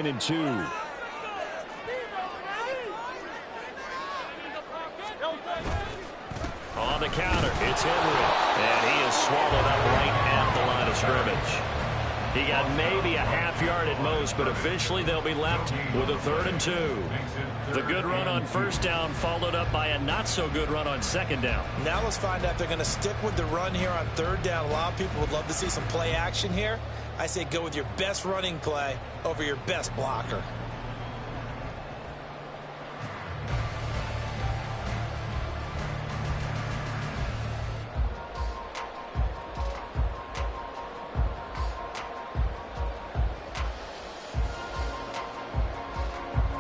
and 2. On the counter, it's Henry. And he is swallowed up right at the line of scrimmage. He got maybe a half yard at most, but officially they'll be left with a 3rd and 2. The good run on first down followed up by a not-so-good run on second down. Now let's find out if they're going to stick with the run here on 3rd down. A lot of people would love to see some play action here. I say go with your best running play over your best blocker.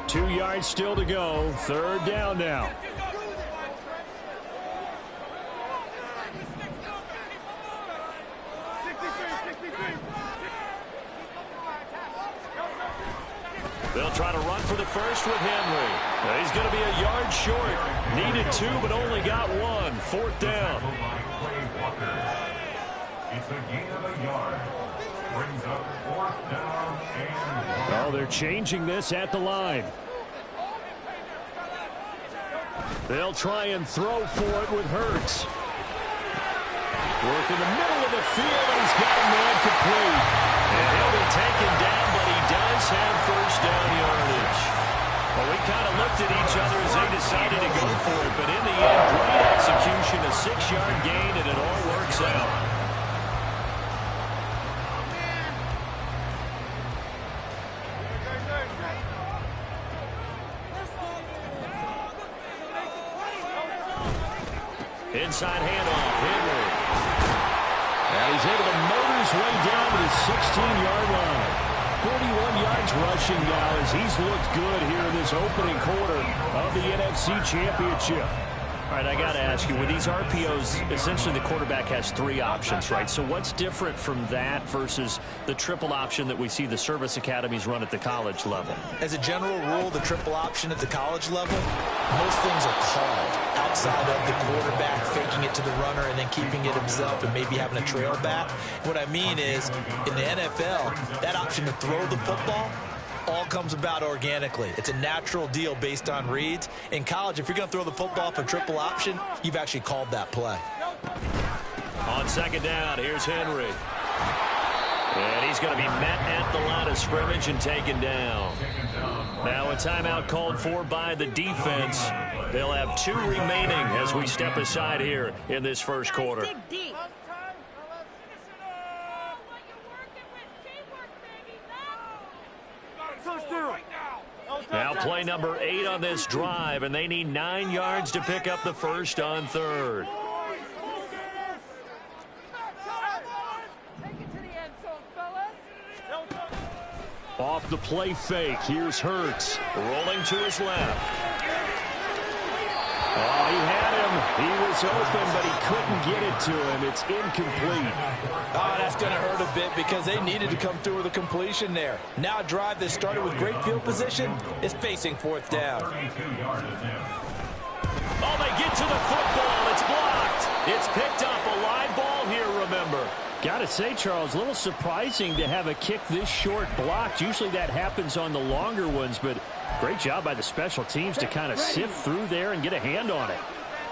Two yards still to go. 3rd down now. They'll try to run for the first with Henry. He's going to be a yard short. Needed 2, but only got 1. 4th down. It's a gain of a yard. Brings up 4th down and 1. Oh, they're changing this at the line. They'll try and throw for it with Hurts. Work in the middle of the field, and he's got a man complete. And he'll be taken down, but he does have first down yardage. Well, we kind of looked at each other as they decided to go for it, but in the end, great execution, a 6-yard gain, and it all works out. Inside handoff, Henry. And he's able to motor his way down to the 16-yard line. 41 yards rushing now as he's looked good here in this opening quarter of the NFC Championship. All right, I got to ask you, with these RPOs, essentially the quarterback has 3 options, right? So what's different from that versus the triple option that we see the service academies run at the college level? As a general rule, the triple option at the college level, most things are called outside of the quarterback faking it to the runner and then keeping it himself and maybe having a trail back. What I mean is, in the NFL, that option to throw the football all comes about organically. It's a natural deal based on reads. In college, if you're going to throw the football for triple option, you've actually called that play. On second down, here's Henry. And he's going to be met at the line of scrimmage and taken down. Now a timeout called for by the defense. They'll have 2 remaining as we step aside here in this first quarter. Now play number 8 on this drive, and they need 9 yards to pick up the first on 3rd. Off the play fake, here's Hurts. Rolling to his left. Oh, he had him. He was open, but he couldn't get it to him. It's incomplete. Oh, that's going to hurt a bit because they needed to come through with a completion there. Now a drive that started with great field position is facing 4th down. Oh, they get to the football. It's blocked. It's picked up. A live ball here, remember. Got to say, Charles, a little surprising to have a kick this short blocked. Usually that happens on the longer ones, but great job by the special teams to kind of sift through there and get a hand on it.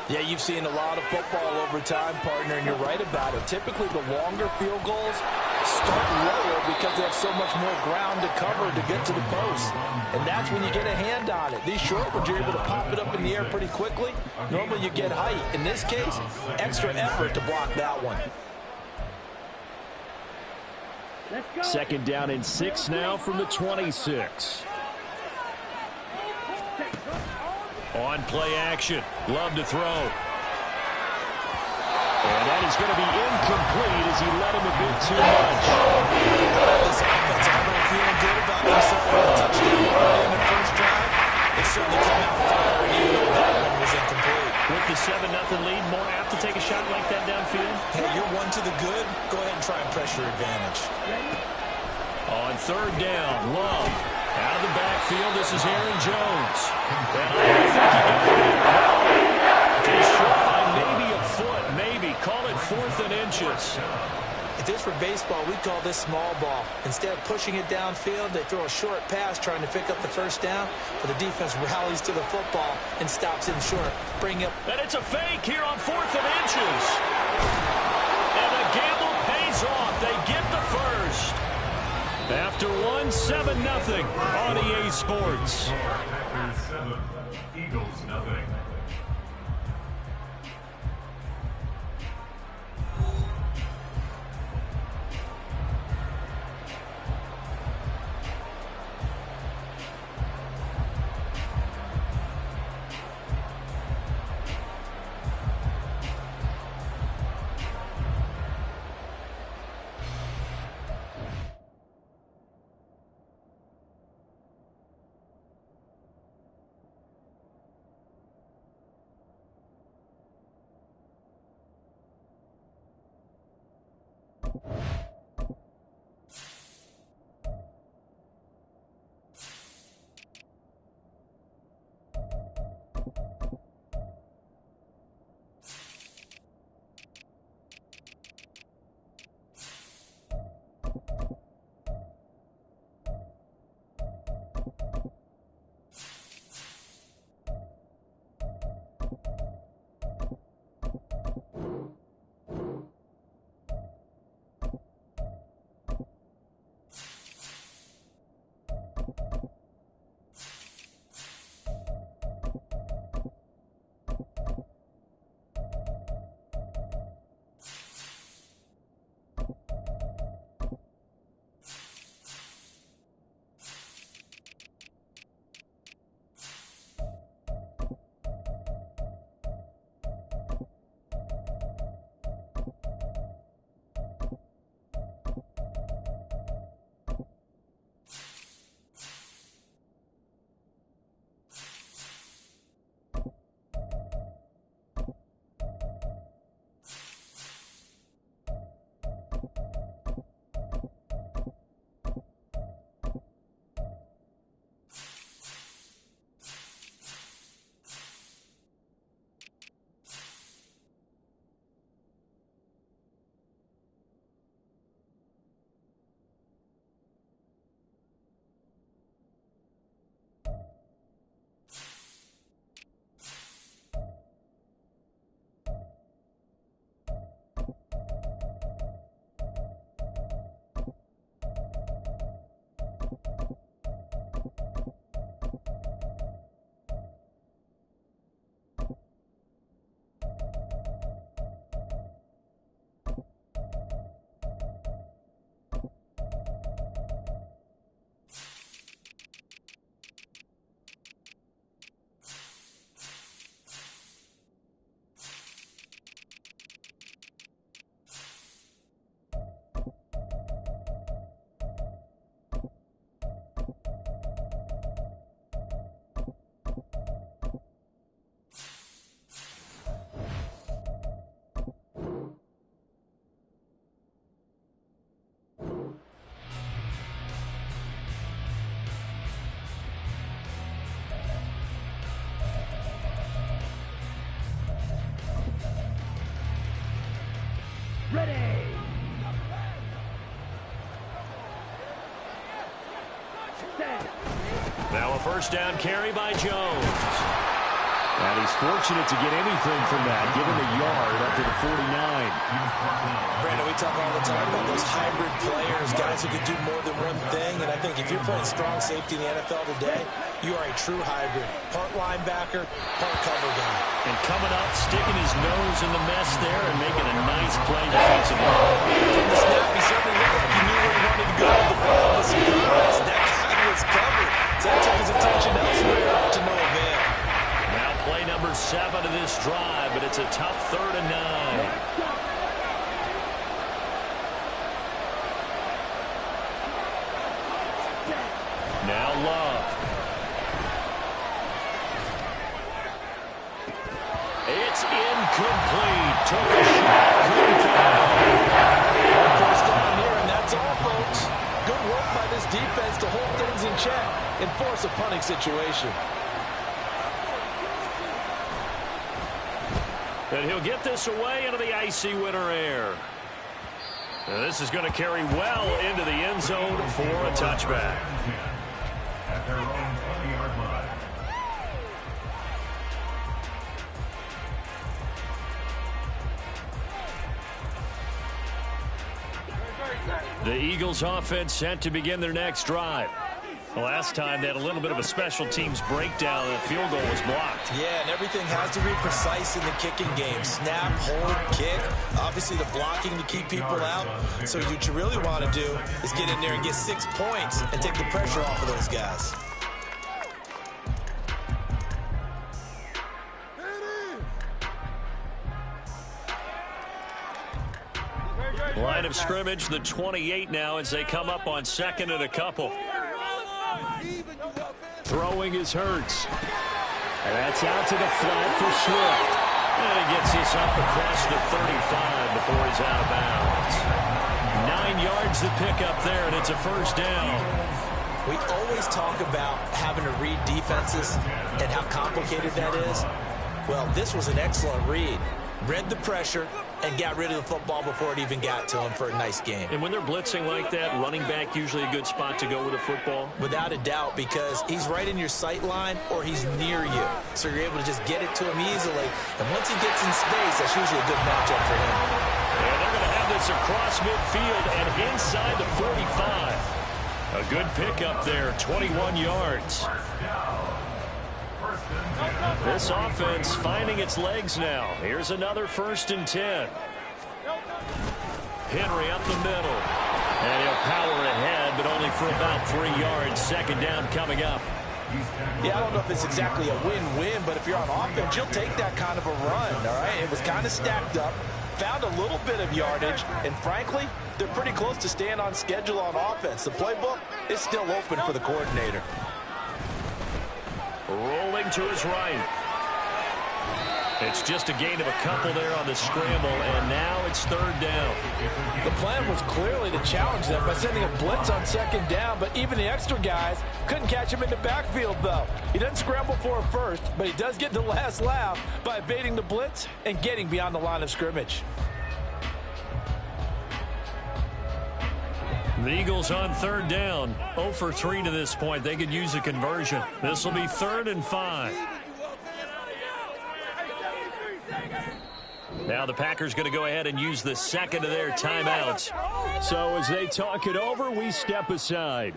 Yeah, you've seen a lot of football over time, partner, and you're right about it. Typically, the longer field goals start lower because they have so much more ground to cover to get to the post. And that's when you get a hand on it. These short ones, you're able to pop it up in the air pretty quickly. Normally, you get height. In this case, extra effort to block that one. Second down and 6 now from the 26. On play action. Love to throw. And that is going to be incomplete as he led him a bit too much. This offense already feeling good about themselves for a touchdown early in the first drive. They certainly come out firing even though that one was incomplete. With the 7-0 lead, more apt to take a shot like that downfield? Hey, you're 1 to the good. Go ahead and try and press your advantage. On 3rd down, Love. Out of the backfield, this is Aaron Jones. And I don't think he got there. Just short by maybe a foot, maybe. Call it 4th and inches. If this were baseball, we'd call this small ball. Instead of pushing it downfield, they throw a short pass trying to pick up the first down, but the defense rallies to the football and stops him short. Bring up. And it's a fake here on 4th and inches. And the gamble pays off. They get the first. After 7-0 on EA Sports. Packers 7, Eagles 0. Now a first down carry by Jones. And he's fortunate to get anything from that, given the yard up to the 49. Brandon, we talk all the time about those hybrid players, guys who can do more than one thing. And I think if you're playing strong safety in the NFL today, you are a true hybrid. Part linebacker, part cover guy. And coming up, sticking his nose in the mess there and making a nice play defensively. From the snap, he certainly looked like he knew where he wanted to go. The ball was surprised. That guy was covered. So that took his attention elsewhere to no avail. Now play number 7 of this drive, but it's a tough 3rd and 9. Now Love. It's incomplete. Took a shot. Couldn't find. First down here, and that's all, folks. Good work by this defense to hold things in check and force a punting situation. And he'll get this away into the icy winter air. This is going to carry well into the end zone for a touchback. At their own 20-yard line. The Eagles offense set to begin their next drive. Last time they had a little bit of a special teams breakdown and the field goal was blocked. Yeah, and everything has to be precise in the kicking game. Snap, hold, kick. Obviously the blocking to keep people out. So what you really want to do is get in there and get 6 points and take the pressure off of those guys. Line of scrimmage, the 28 now as they come up on second and a couple. Throwing is Hurts. And that's out to the flat for Swift. And he gets this up across the 35 before he's out of bounds. 9 yards to pick up there, and it's a first down. We always talk about having to read defenses and how complicated that is. Well, this was an excellent read. Read the pressure and got rid of the football before it even got to him for a nice game. And when they're blitzing like that, running back usually a good spot to go with a football? Without a doubt, because he's right in your sight line or he's near you. So you're able to just get it to him easily. And once he gets in space, that's usually a good matchup for him. And they're going to have this across midfield and inside the 45. A good pickup there, 21 yards. This offense finding its legs now. Here's another 1st and 10. Henry up the middle. And he'll power ahead, but only for about 3 yards. Second down coming up. Yeah, I don't know if it's exactly a win-win, but if you're on offense, you'll take that kind of a run, all right? It was kind of stacked up, found a little bit of yardage, and frankly, they're pretty close to staying on schedule on offense. The playbook is still open for the coordinator. Rolling to his right. It's just a gain of a couple there on the scramble, and now it's 3rd down. The plan was clearly to challenge them by sending a blitz on 2nd down, but even the extra guys couldn't catch him in the backfield, though. He doesn't scramble for a first, but he does get the last laugh by evading the blitz and getting beyond the line of scrimmage. The Eagles on 3rd down, 0 for 3 to this point. They could use a conversion. This will be 3rd and 5. Now the Packers going to go ahead and use the second of their timeouts. So as they talk it over, we step aside.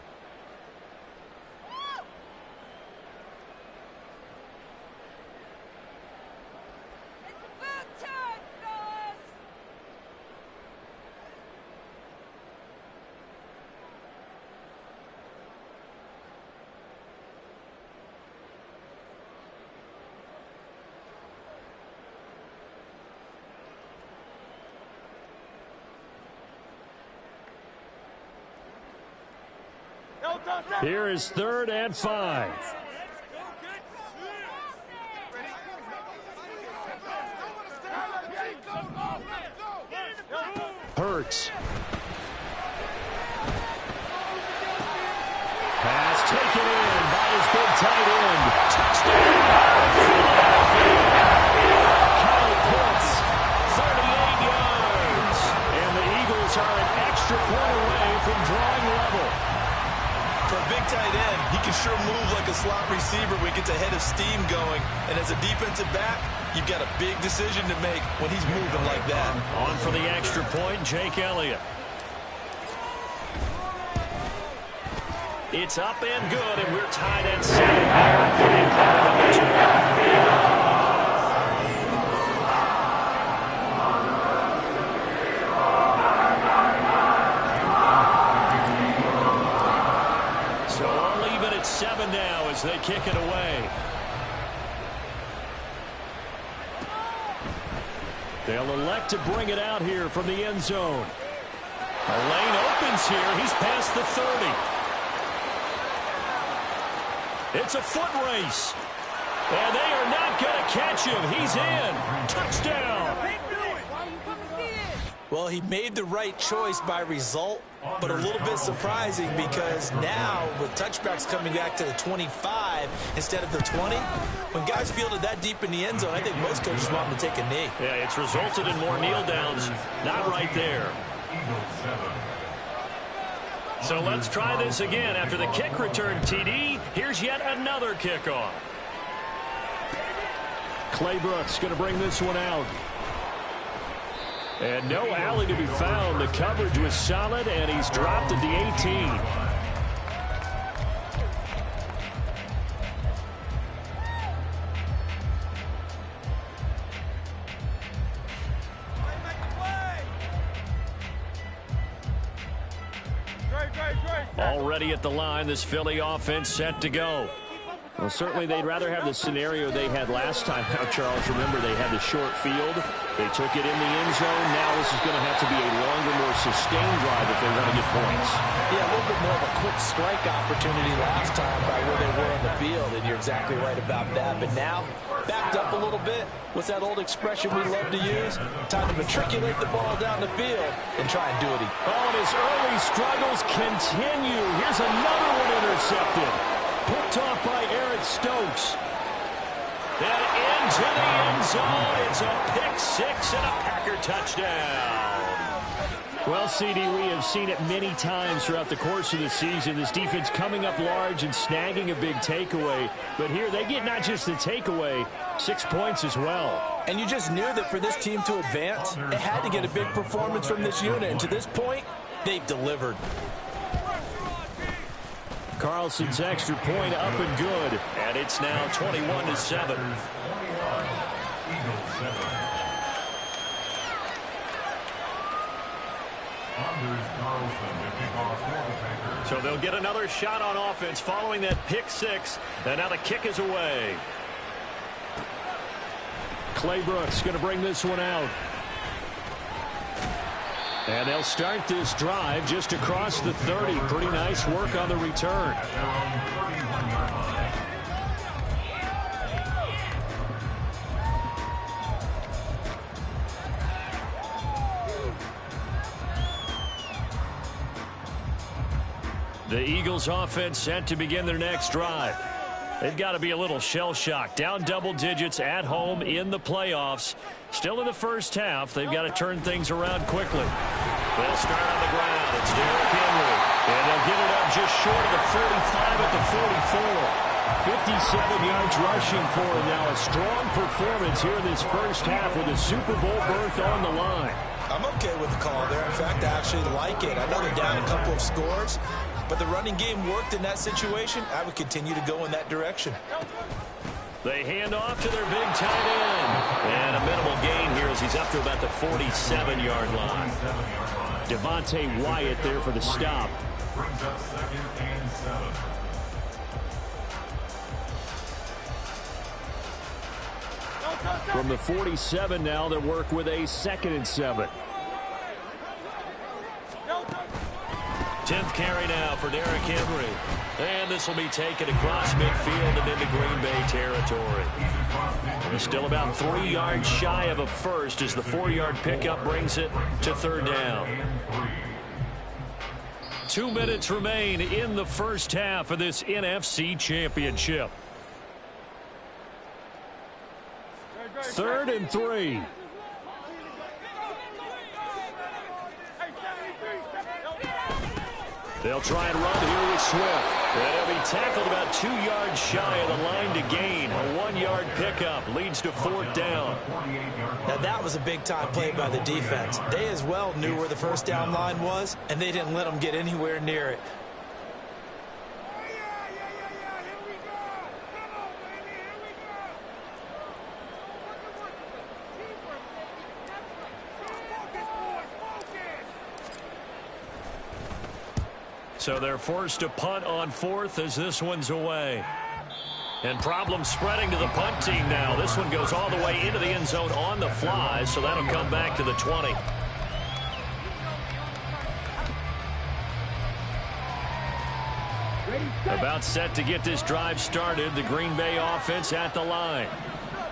Here is 3rd and 5. Hurts. Pass taken in by his big tight end. Touchdown! Kyle Pitts, 38 yards. And the Eagles are an extra point away from drawing level. For a big tight end, he can sure move like a slot receiver when he gets a head of steam going. And as a defensive back, you've got a big decision to make when he's moving like that. On for the extra point, Jake Elliott. It's up and good, and we're tied at 7. Now as they kick it away. They'll elect to bring it out here from the end zone. A lane opens here. He's past the 30. It's a foot race. And they are not going to catch him. He's in. Touchdown. Well, he made the right choice by result, but a little bit surprising because now with touchbacks coming back to the 25 instead of the 20, when guys fielded that deep in the end zone, I think most coaches want them to take a knee. Yeah, it's resulted in more kneel downs. Not right there. Eagles 7. So let's try this again. After the kick return TD, here's yet another kickoff. Clay Brooks going to bring this one out. And no alley to be found. The coverage was solid, and he's dropped at the 18. Already at the line, this Philly offense set to go. Well, certainly they'd rather have the scenario they had last time out, Charles. Remember, they had the short field. They took it in the end zone. Now this is going to have to be a longer, more sustained drive if they want to get points. Yeah, a little bit more of a quick strike opportunity last time by where they were on the field, and you're exactly right about that. But now, backed up a little bit. What's that old expression we love to use? Time to matriculate the ball down the field and try and do it. Oh, and his early struggles continue. Here's another one intercepted. Picked off by Eric Stokes. And into the end zone. It's a pick six and a Packer touchdown. Well, CD, we have seen it many times throughout the course of the season. This defense coming up large and snagging a big takeaway. But here they get not just the takeaway, 6 points as well. And you just knew that for this team to advance, it had to get a big performance from this unit. And to this point, they've delivered. Carlson's extra point up and good. And it's now 21-7. So they'll get another shot on offense following that pick six. And now the kick is away. Clay Brooks going to bring this one out. And they'll start this drive just across the 30. Pretty nice work on the return. The Eagles offense set to begin their next drive. They've got to be a little shell-shocked. Down double digits at home in the playoffs. Still in the first half. They've got to turn things around quickly. They'll start on the ground. It's Derrick Henry. And they'll get it up just short of the 45 at the 44. 57 yards rushing for him now. A strong performance here in this first half with a Super Bowl berth on the line. I'm okay with the call there. In fact, I actually like it. I know they're down a couple of scores, but the running game worked in that situation. I would continue to go in that direction. They hand off to their big tight end. And a minimal gain here as he's up to about the 47-yard line. Devontae Wyatt there for the stop. Brings up 2nd and 7. From the 47 now, they'll work with a 2nd and 7. 10th carry now for Derrick Henry. And this will be taken across midfield and into Green Bay territory. And still about 3 yards shy of a first as the 4-yard pickup brings it to 3rd down. 2 minutes remain in the first half of this NFC Championship. 3rd and 3. They'll try and run here with Swift. And he'll be tackled about 2 yards shy of the line to gain. A 1-yard pickup leads to 4th down. Now that was a big-time play by the defense. They as well knew where the first down line was, and they didn't let them get anywhere near it. So they're forced to punt on 4th as this one's away. And problems spreading to the punt team now. This one goes all the way into the end zone on the fly, so that'll come back to the 20. About set to get this drive started. The Green Bay offense at the line.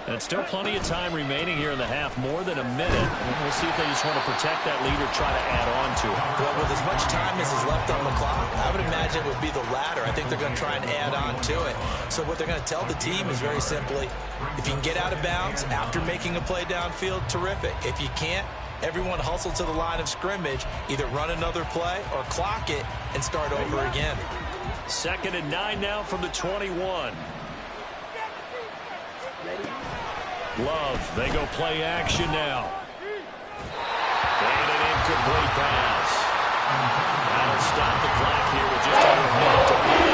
And still plenty of time remaining here in the half, more than a minute. We'll see if they just want to protect that lead or try to add on to it. Well, with as much time as is left on the clock, I would imagine it would be the latter. I think they're going to try and add on to it. So what they're going to tell the team is very simply, if you can get out of bounds after making a play downfield, terrific. If you can't, Everyone hustle to the line of scrimmage, either run another play or clock it and start over again. 2nd and 9 now from the 21. Love, they go play action now. And an incomplete pass. That'll stop the clock here with just under a minute to play.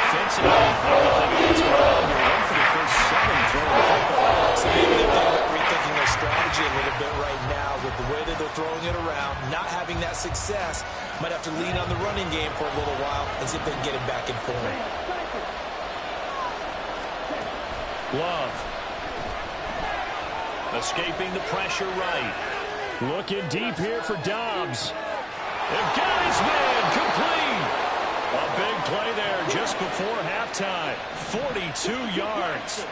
Offensively, everything that's going on here. One for the first 7 throwing the football. So maybe they're thinking about rethinking their strategy a little bit right now with the way that they're throwing it around, not having that success. Might have to lean on the running game for a little while and see if they can get it back in form. Love. Escaping the pressure right. Looking deep here for Dobbs. And got his man complete. A big play there just before halftime. 42 yards.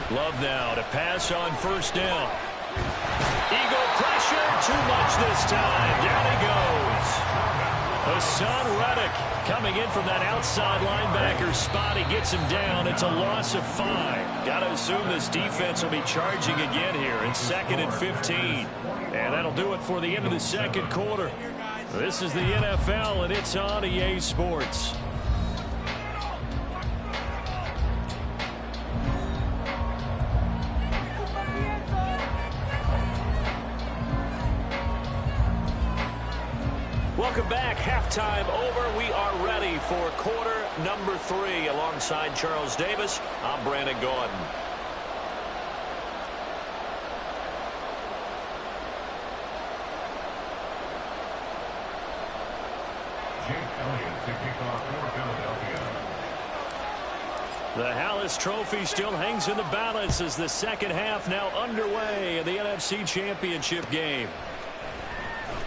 Love now to pass on first down. Eagle pressure, too much this time. Down he goes. Hassan Reddick coming in from that outside linebacker spot. He gets him down. It's a loss of 5. Got to assume this defense will be charging again here in 2nd and 15. And that'll do it for the end of the second quarter. This is the NFL, and it's on EA Sports. Welcome back. Halftime over. We are ready for quarter number 3. Alongside Charles Davis, I'm Brandon Gaudin. The Hallis Trophy still hangs in the balance as the second half now underway in the NFC Championship game.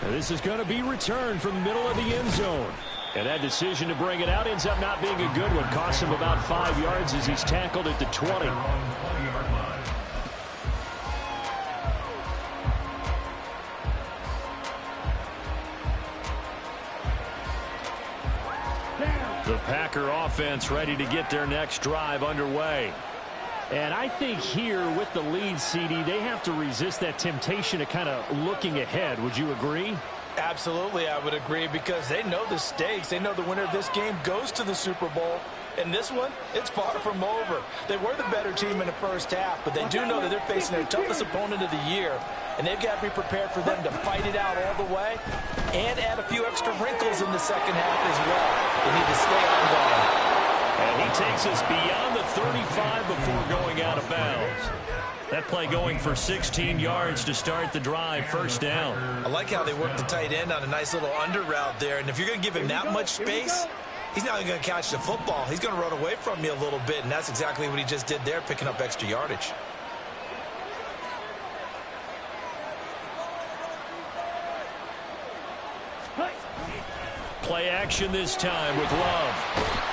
And this is going to be returned from the middle of the end zone. And that decision to bring it out ends up not being a good one. Costs him about 5 yards as he's tackled at the 20. The Packer offense ready to get their next drive underway. And I think here with the lead, CD, they have to resist that temptation of kind of looking ahead. Would you agree? Absolutely, I would agree, because they know the stakes. They know the winner of this game goes to the Super Bowl. And this one, it's far from over. They were the better team in the first half, but they do know that they're facing their toughest opponent of the year. And they've got to be prepared for them to fight it out all the way and add a few extra wrinkles in the second half as well. They need to stay on guard. And he takes us beyond the 35 before going out of bounds. That play going for 16 yards to start the drive, first down. I like how they work the tight end on a nice little under route there. And if you're going to give him that much space, he's not even going to catch the football. He's going to run away from you a little bit, and that's exactly what he just did there, picking up extra yardage. Play action this time with Love.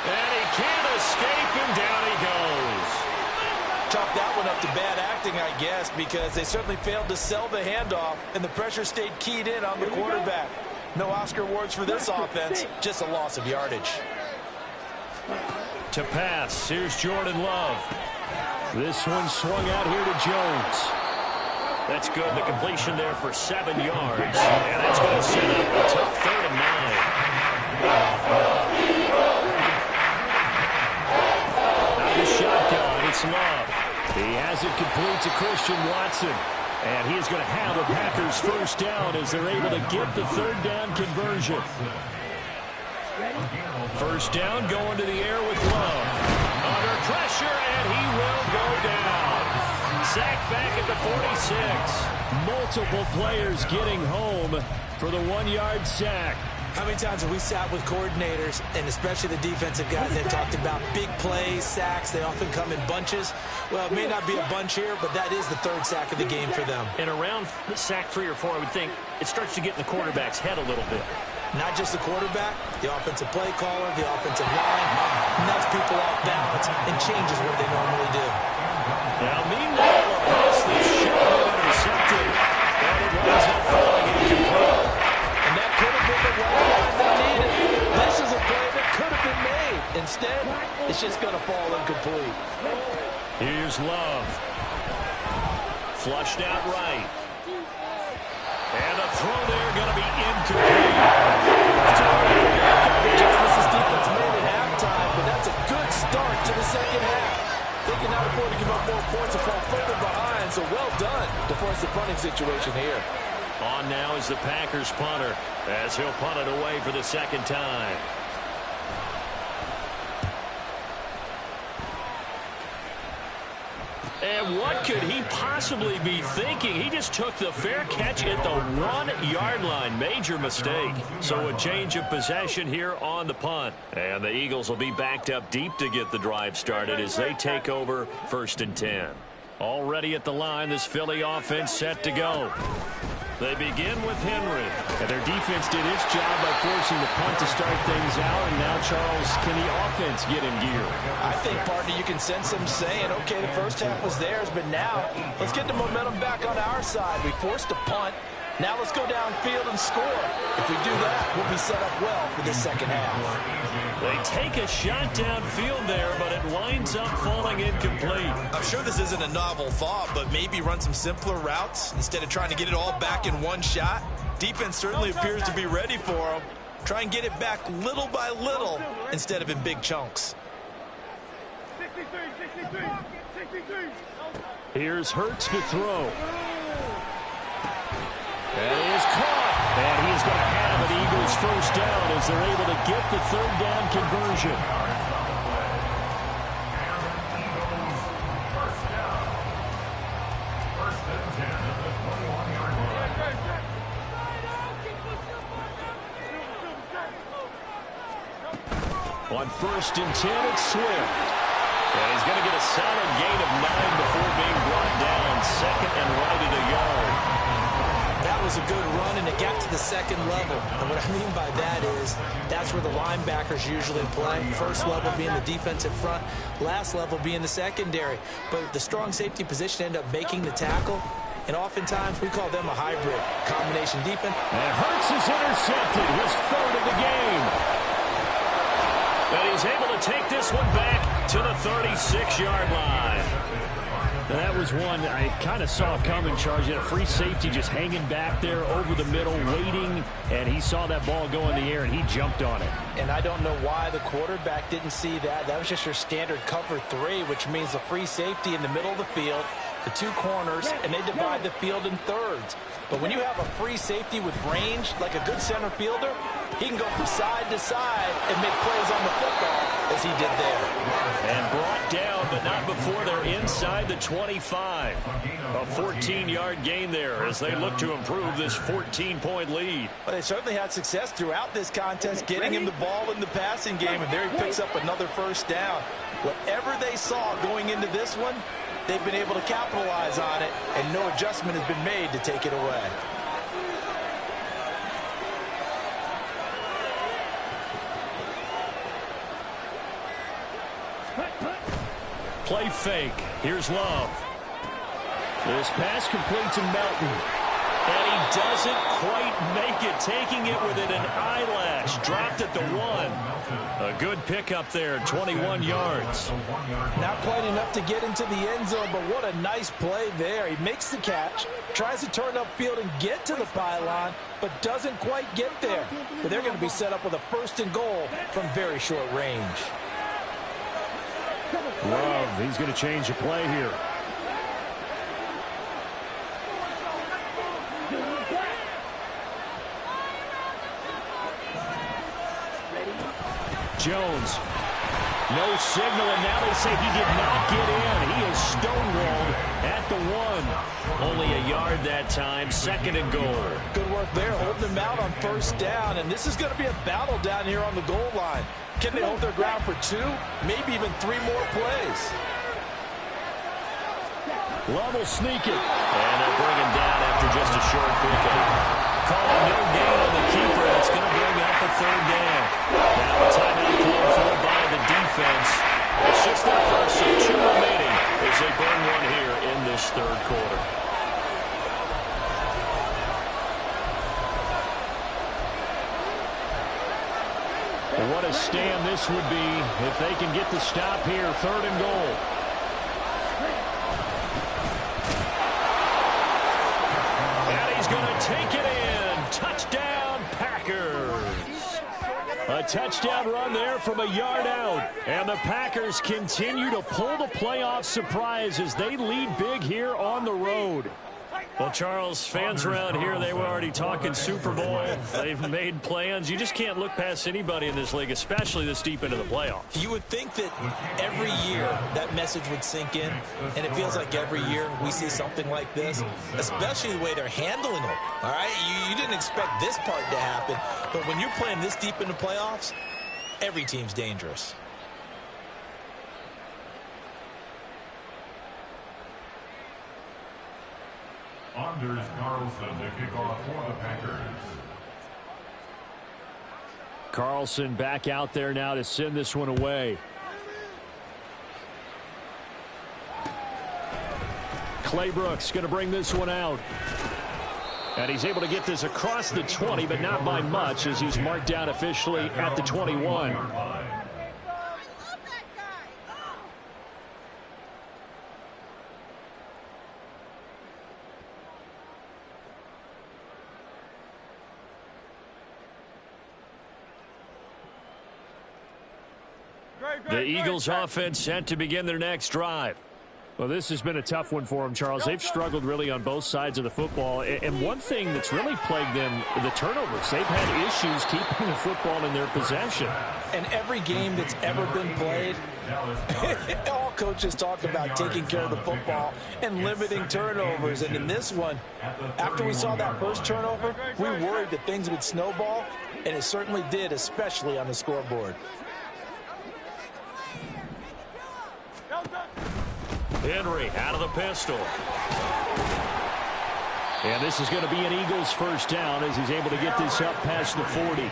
And he can't escape, and down he goes. Chalk that one up to bad acting, I guess, because they certainly failed to sell the handoff, and the pressure stayed keyed in on the quarterback. No Oscar awards for this offense, just a loss of yardage. To pass, here's Jordan Love. This one swung out here to Jones. That's good. The completion there for 7 yards. And that's going to set up a tough 3rd and 9. Out of the shotgun, it's Love. He has it complete to Christian Watson. And he is going to have a Packers first down as they're able to get the 3rd down conversion. First down going to the air with Love. Under pressure, and he will go down. Sacked back at the 46. Multiple players getting home for the 1-yard sack. How many times have we sat with coordinators, and especially the defensive guys, that talked about big plays, sacks? They often come in bunches. Well, it may not be a bunch here, but that is the 3rd sack of the game for them. And around sack 3 or 4, I would think it starts to get in the quarterback's head a little bit. Not just the quarterback, the offensive play caller, the offensive line, knocks people off balance and changes what they normally do. Now, meanwhile, a pass that should have been intercepted, and it winds up falling incomplete. And that could have been the one they needed. This is a play that could have been made. Instead, it's just going to fall incomplete. Here's Love. flushed out right. And the throw there going to be incomplete. Adjustments this defense made at halftime, but that's a good start to the second half. They can now afford to give up more points and fall further behind, so well done to force the punting situation here. On now is the Packers punter as he'll punt it away for the second time. And what could he possibly be thinking? He just took the fair catch at the 1-yard line. Major mistake. So a change of possession here on the punt. And the Eagles will be backed up deep to get the drive started as they take over 1st and 10. Already at the line, this Philly offense set to go. They begin with Henry. And their defense did its job by forcing the punt to start things out. And now, Charles, can the offense get in gear? I think, partner, you can sense them saying, okay, the first half was theirs, but now let's get the momentum back on our side. We forced a punt. Now let's go downfield and score. If we do that, we'll be set up well for this second half. They take a shot downfield there, but it winds up falling incomplete. I'm sure this isn't a novel thought, but maybe run some simpler routes instead of trying to get it all back in one shot. Defense certainly appears to be ready for them. Try and get it back little by little instead of in big chunks. Here's Hurts to throw. That is caught. And he is going to have an Eagles first down as they're able to get the 3rd down conversion. On 1st and 10, it's Swift. And he's going to get a solid gain of 9 before being brought down. 2nd and right at a yard. That was a good run, and it got to the 2nd level. And what I mean by that is that's where the linebackers usually play. First level being the defensive front, last level being the secondary. But the strong safety position ended up making the tackle. And oftentimes we call them a hybrid combination defense. And Hurts is intercepted, his 3rd of the game. And he's able to take this one back to the 36-yard line. Now that was one I kind of saw coming, Charge. He had a free safety just hanging back there over the middle, waiting, and he saw that ball go in the air, and he jumped on it. And I don't know why the quarterback didn't see that. That was just your standard cover 3, which means a free safety in the middle of the field, the 2 corners, and they divide the field in thirds. But when you have a free safety with range, like a good center fielder, he can go from side to side and make plays on the football as he did there. And brought down, but not before they're inside the 25. A 14-yard gain there as they look to improve this 14-point lead. Well, they certainly had success throughout this contest, getting him the ball in the passing game, and there he picks up another first down. Whatever they saw going into this one, they've been able to capitalize on it, and no adjustment has been made to take it away. Play fake. Here's Love. This pass complete to Melton. And he doesn't quite make it, taking it within an eyelash. Dropped at the 1. A good pickup there, 21 yards. Not quite enough to get into the end zone, but what a nice play there. He makes the catch, tries to turn upfield and get to the pylon, but doesn't quite get there. But they're going to be set up with a 1st and goal from very short range. Love, he's going to change the play here. Jones. No signal, and now they say he did not get in. He is stonewalled at the 1. Only a yard that time, 2nd and goal. Good work there, holding him out on 1st down, and this is going to be a battle down here on the goal line. Can they hold their ground for 2, maybe even 3 more plays? Love will sneak it. And they'll bring him down after just a short pickup. Calling no gain on the keeper. It's going to bring up a 3rd down. Now a timeout called for by the defense. It's just their first, so 2 remaining as they burn one here in this 3rd quarter. And what a stand this would be if they can get the stop here. 3rd and goal. take it in. Touchdown, Packers. A touchdown run there from a yard out. And the Packers continue to pull the playoff surprise as they lead big here on the road. Well, Charles, fans around here, they were already talking Super Bowl. They've made plans. You just can't look past anybody in this league, especially this deep into the playoffs. You would think that every year that message would sink in, and it feels like every year we see something like this, especially the way they're handling them. All right, you didn't expect this part to happen, but when you're playing this deep into playoffs, every team's dangerous. Anders Carlson to kick off for the Packers. Carlson back out there now to send this one away. Claybrooks going to bring this one out. And he's able to get this across the 20, but not by much as he's marked down officially at the 21. The Eagles offense set to begin their next drive. Well, this has been a tough one for them, Charles. They've struggled really on both sides of the football. And one thing that's really plagued them, the turnovers. They've had issues keeping the football in their possession. And every game that's ever been played, all coaches talk about taking care of the football and limiting turnovers. And in this one, after we saw that first turnover, we worried that things would snowball, and it certainly did, especially on the scoreboard. Henry out of the pistol. And this is going to be an Eagles first down as he's able to get this up past the 40.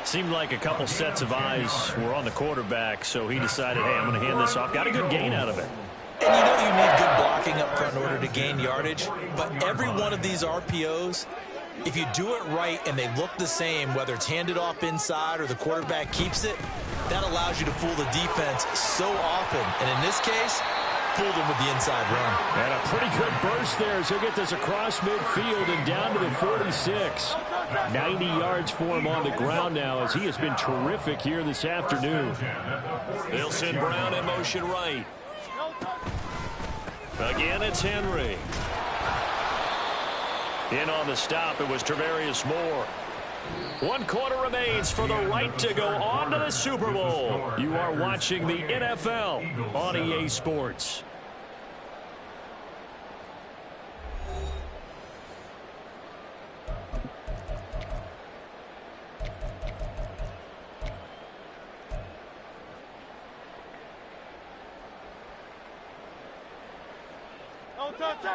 Seemed like a couple sets of eyes were on the quarterback, so he decided, hey, I'm going to hand this off. Got a good gain out of it. And you know you need good blocking up front in order to gain yardage, but every one of these RPOs, if you do it right and they look the same, whether it's handed off inside or the quarterback keeps it, that allows you to fool the defense so often. And in this case, fooled him with the inside run. And a pretty good burst there as he'll get this across midfield and down to the 46. 90 yards for him on the ground now as he has been terrific here this afternoon. They'll send Brown in motion right. Again, it's Henry. In on the stop, it was Travarius Moore. 1 quarter remains for the right to go on to the Super Bowl. You are watching the NFL on EA Sports.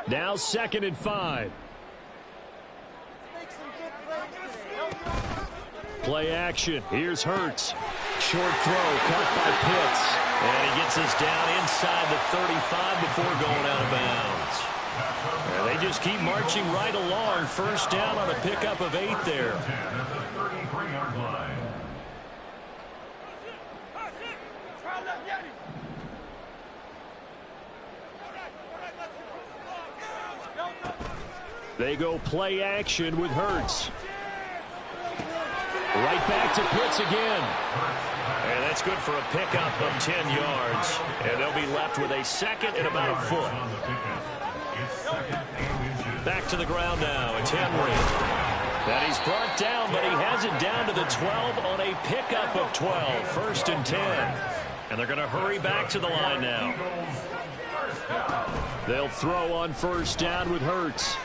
Now 2nd and 5. Play action. Here's Hurts. Short throw caught by Pitts. And he gets us down inside the 35 before going out of bounds. And they just keep marching right along. First down on a pickup of 8 there. They go play action with Hurts. Right back to Pitts again. And that's good for a pickup of 10 yards. And they'll be left with a 2nd and about a foot. Back to the ground now. It's Henry. And he's brought down, but he has it down to the 12 on a pickup of 12. 1st and 10. And they're going to hurry back to the line now. They'll throw on first down with Hurts.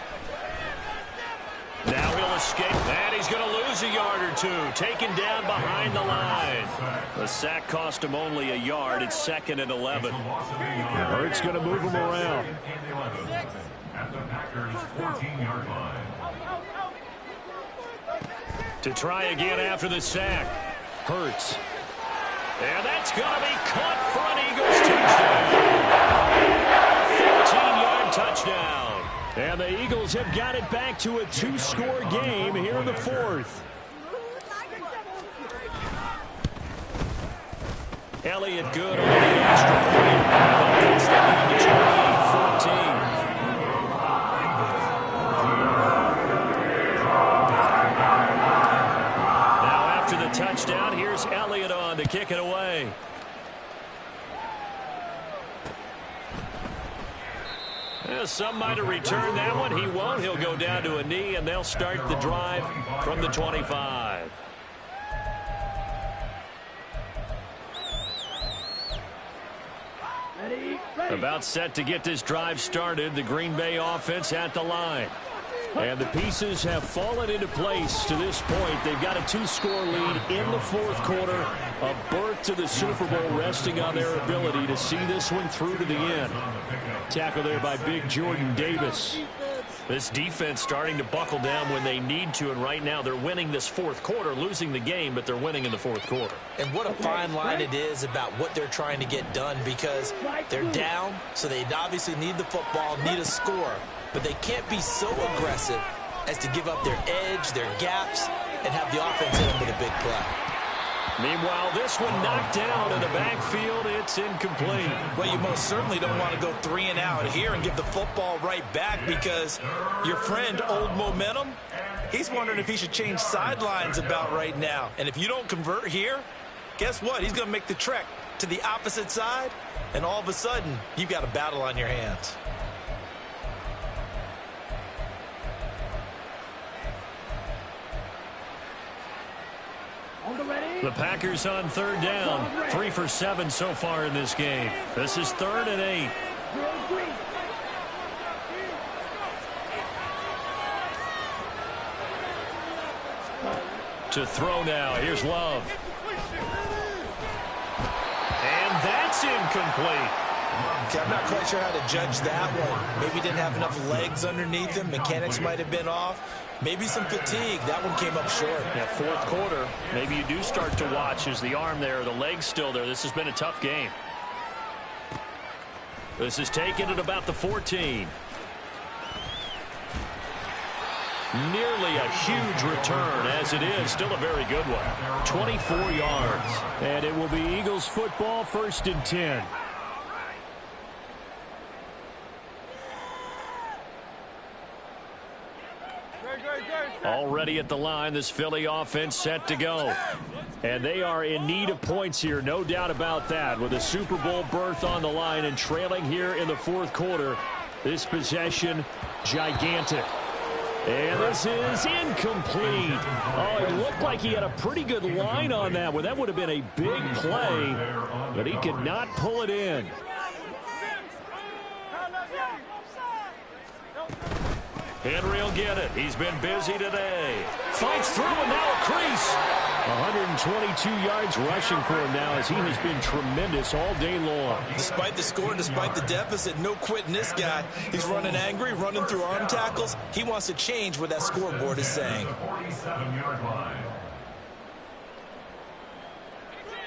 Now he'll escape, and he's going to lose a yard or two. Taken down behind the line. The sack cost him only a yard. It's 2nd and 11. Hurts going to move him around. At the Packers' 14-yard line. To try again after the sack. Hurts. And that's going to be caught for an Eagles touchdown. 14-yard touchdown. And the Eagles have got it back to a 2-score game here in the 4th. Elliott good on the extra point. That's the lead to 28-14. kick it away. Some might have returned that one. He won't. He'll go down to a knee, and they'll start the drive from the 25. About set to get this drive started. The Green Bay offense at the line. And the pieces have fallen into place to this point. They've got a 2-score lead in the fourth quarter. A berth to the Super Bowl resting on their ability to see this one through to the end. Tackle there by big Jordan Davis. This defense starting to buckle down when they need to, and right now they're winning this fourth quarter, losing the game, but they're winning in the fourth quarter. And what a fine line it is about what they're trying to get done, because they're down, so they obviously need the football, need a score, but they can't be so aggressive as to give up their edge, their gaps, and have the offense hit them with a big play. Meanwhile, this one knocked down in the backfield. It's incomplete. Well, you most certainly don't want to go 3 and out here and give the football right back, because your friend, Old Momentum, he's wondering if he should change sidelines about right now. And if you don't convert here, guess what? He's going to make the trek to the opposite side, and all of a sudden, you've got a battle on your hands. The Packers on third down. 3 for 7 so far in this game. This is 3rd and 8. To throw now. Here's Love. And that's incomplete. Okay, I'm not quite sure how to judge that one. Maybe didn't have enough legs underneath him. Mechanics might have been off. Maybe some fatigue. That one came up short. Yeah, fourth quarter. Maybe you do start to watch. Is the arm there, the leg's still there? This has been a tough game. This is taken at about the 14. Nearly a huge return, as it is. Still a very good one. 24 yards. And it will be Eagles football, 1st and 10. Already at the line, this Philly offense set to go. And they are in need of points here, no doubt about that. With a Super Bowl berth on the line and trailing here in the fourth quarter, this possession, gigantic. And this is incomplete. Oh, it looked like he had a pretty good line on that one. That would have been a big play, but he could not pull it in. Henry will get it. He's been busy today. Fights through and now a crease. 122 yards rushing for him now, as he has been tremendous all day long. Despite the score, despite the deficit, no quitting this guy. He's running angry, running through arm tackles. He wants to change what that scoreboard is saying.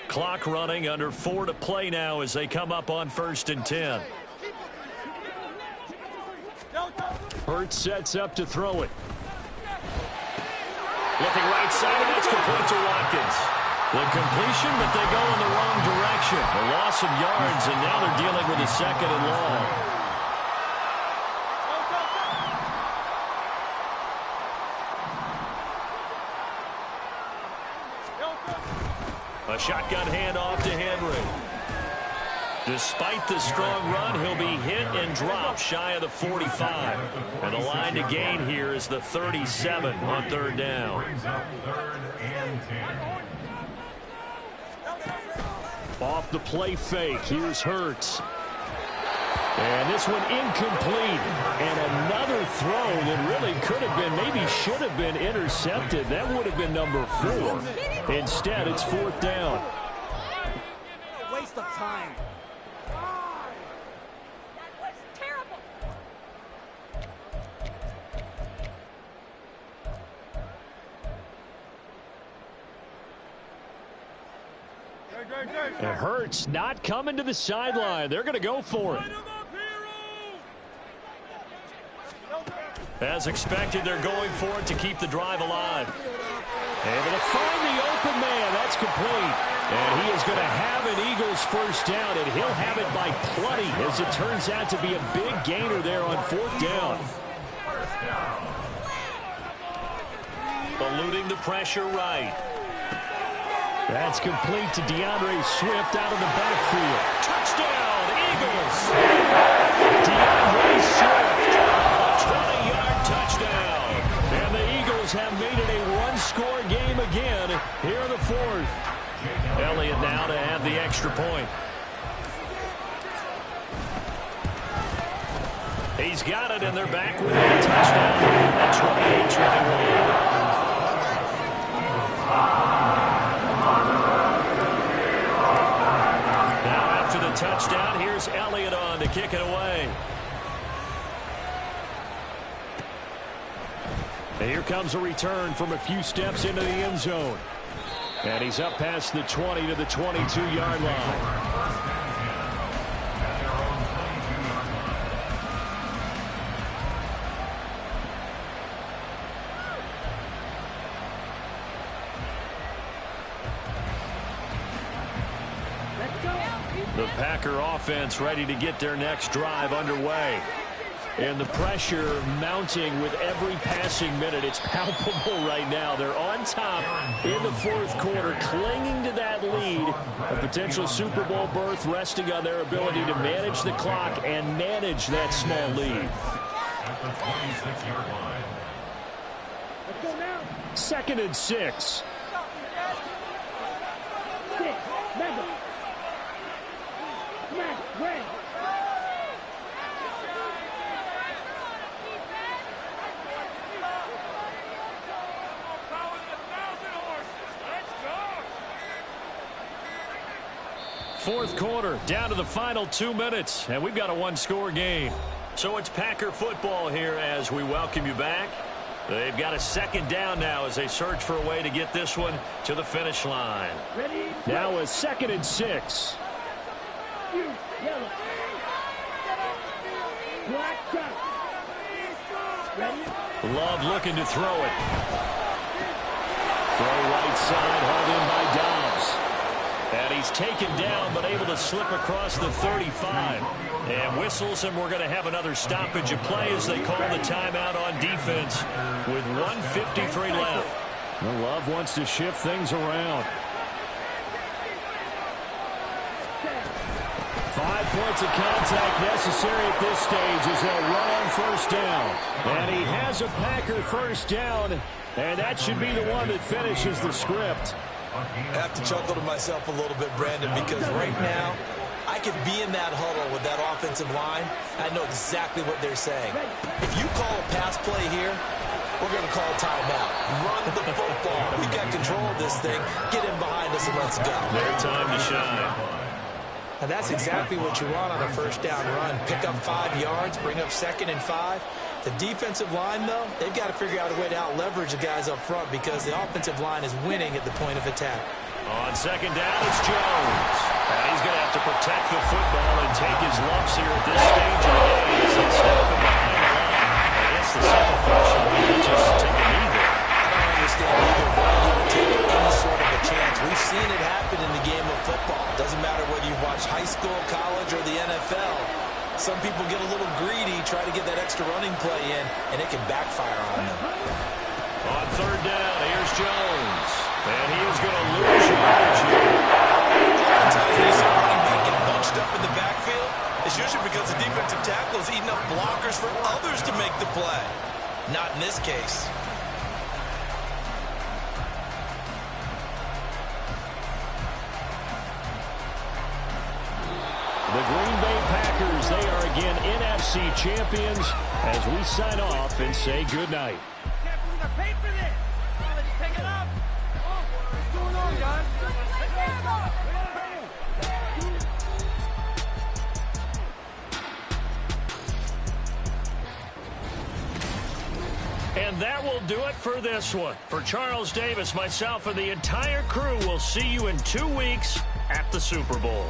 Clock running, under 4 to play now as they come up on 1st and 10. Hurts sets up to throw it. Looking right side, and that's complete to Watkins. The completion, but they go in the wrong direction. A loss of yards, and now they're dealing with a 2nd and long. A shotgun handoff to Henry. Despite the strong run, he'll be hit and dropped shy of the 45. And the line to gain here is the 37 on 3rd down. Off the play fake, here's Hurts. And this one incomplete. And another throw that really could have been, maybe should have been intercepted. That would have been number 4. Instead, it's 4th down. Waste of time. And Hurts not coming to the sideline. They're going to go for it. As expected, they're going for it to keep the drive alive. Able to find the open man. That's complete. And he is going to have an Eagles first down, and he'll have it by plenty, as it turns out to be a big gainer there on 4th down. Eluding the pressure right. That's complete to DeAndre Swift out of the backfield. Touchdown, Eagles! DeAndre Swift, a 20-yard touchdown. And the Eagles have made it a one-score game again here in the fourth. Elliott now to have the extra point. He's got it, and they're back with a touchdown at 28-21. Touchdown. Here's Elliott on to kick it away. And here comes a return from a few steps into the end zone. And he's up past the 20 to the 22-yard line. The Packer offense ready to get their next drive underway. And the pressure mounting with every passing minute. It's palpable right now. They're on top in the fourth quarter, clinging to that lead. A potential Super Bowl berth resting on their ability to manage the clock and manage that small lead. At the 26-yard line. 2nd and 6. Fourth quarter, down to the final 2 minutes, and we've got a one-score game. So it's Packer football here as we welcome you back. They've got a second down now as they search for a way to get this one to the finish line. Now a 2nd and 6. Love looking to throw it. Throw right side, hauled in by Dobbs. And he's taken down, but able to slip across the 35. And whistles, and we're going to have another stoppage of play as they call the timeout on defense with 1:53 left. Well, Love wants to shift things around. 5 points of contact necessary at this stage as they'll run on first down. And he has a Packer first down, and that should be the one that finishes the script. I have to chuckle to myself a little bit, Brandon, because right now I could be in that huddle with that offensive line. I know exactly what they're saying. If you call a pass play here, we're going to call a timeout. Run the football. We got control of this thing. Get in behind us and let's go. Their time to shine. And that's exactly what you want on a first down run. Pick up 5 yards, bring up 2nd and 5. The defensive line, though, they've got to figure out a way to out-leverage the guys up front because the offensive line is winning at the point of attack. On second down, it's Jones. And he's going to have to protect the football and take his lumps here at this stage of the game as they step him behind the line. I guess the simple question would be just take a knee there. I don't understand either why you would take any sort of a chance. We've seen it happen in the game of football. Doesn't matter whether you watch high school, college, or the NFL. Some people get a little greedy, try to get that extra running play in, and it can backfire on them. On third down, here's Jones. And he is going to lose yardage here. Sometimes when you see a running back get bunched up in the backfield, it's usually because the defensive tackle is eating up blockers for others to make the play. Not in this case. The Green Bay Packers, they are again NFC champions as we sign off and say goodnight. Can't believe I paid for this. Let's pick it up. What's going on, guys? And that will do it for this one. For Charles Davis, myself, and the entire crew, we'll see you in 2 weeks at the Super Bowl.